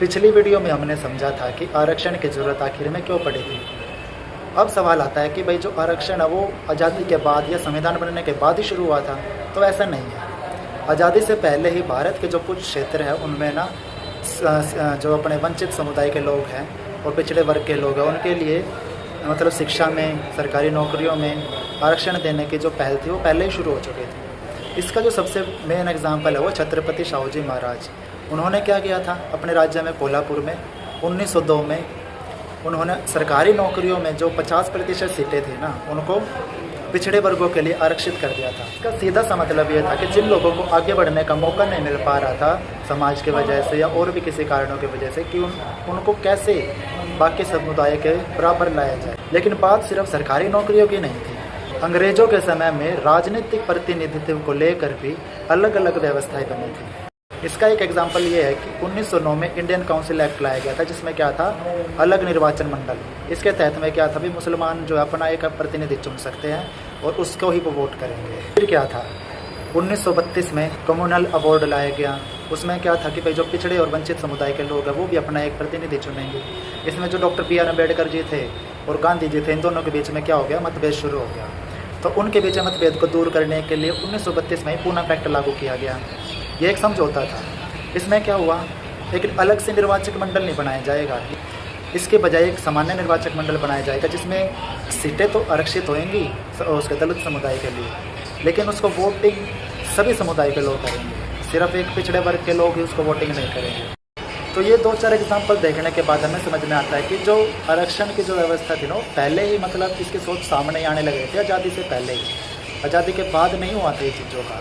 पिछली वीडियो में हमने समझा था कि आरक्षण की ज़रूरत आखिर में क्यों पड़ी थी। अब सवाल आता है कि भाई जो आरक्षण है वो आज़ादी के बाद या संविधान बनने के बाद ही शुरू हुआ था, तो ऐसा नहीं है। आज़ादी से पहले ही भारत के जो कुछ क्षेत्र हैं उनमें ना जो अपने वंचित समुदाय के लोग हैं और पिछड़े वर्ग के लोग हैं उनके लिए मतलब शिक्षा में, सरकारी नौकरियों में आरक्षण देने की जो पहल थी वो पहले ही शुरू हो चुकी थी। इसका जो सबसे मेन एग्जाम्पल है वो छत्रपति शाहू जी महाराज। उन्होंने क्या किया था, अपने राज्य में कोल्हापुर में 1902 में उन्होंने सरकारी नौकरियों में जो 50% सीटें थी ना उनको पिछड़े वर्गों के लिए आरक्षित कर दिया था। इसका सीधा सा मतलब ये था कि जिन लोगों को आगे बढ़ने का मौका नहीं मिल पा रहा था समाज की वजह से या और भी किसी कारणों की वजह से, कि उनको कैसे बाकी समुदाय के बराबर लाया जाए। लेकिन बात सिर्फ सरकारी नौकरियों की नहीं थी। अंग्रेज़ों के समय में राजनीतिक प्रतिनिधित्व को लेकर भी अलग अलग व्यवस्थाएं बनी थी। इसका एक एग्जाम्पल ये है कि 1909 में इंडियन काउंसिल एक्ट लाया गया था, जिसमें क्या था, अलग निर्वाचन मंडल। इसके तहत में क्या था, भी मुसलमान जो अपना एक प्रतिनिधि चुन सकते हैं और उसको ही वो वोट करेंगे। फिर क्या था, 1932 में कम्युनल अवार्ड लाया गया। उसमें क्या था कि भाई जो पिछड़े और वंचित समुदाय के लोग हैं वो भी अपना एक प्रतिनिधि चुनेंगे। इसमें जो doctor B are Ambedkar ji थे और गांधी जी थे, इन दोनों के बीच में क्या हो गया, मतभेद शुरू हो गया। तो उनके बीच मतभेद को दूर करने के लिए 1932 में ही पूना पैक्ट लागू किया गया। ये एक समझौता था। इसमें क्या हुआ, एक अलग से निर्वाचक मंडल नहीं बनाया जाएगा, इसके बजाय एक सामान्य निर्वाचक मंडल बनाया जाएगा जिसमें सीटें तो आरक्षित होंगी उसके दलित समुदाय के लिए, लेकिन उसको वोटिंग सभी समुदाय के लोग करेंगे, सिर्फ एक पिछड़े वर्ग के लोग ही उसको वोटिंग नहीं करेंगे। तो ये 2-4 एग्जाम्पल देखने के बाद हमें समझ में आता है कि जो आरक्षण की जो व्यवस्था थी ना पहले ही मतलब इसकी सोच सामने आने लगे थे आज़ादी से पहले ही। आज़ादी के बाद नहीं हुआ था ये चीज़ों का।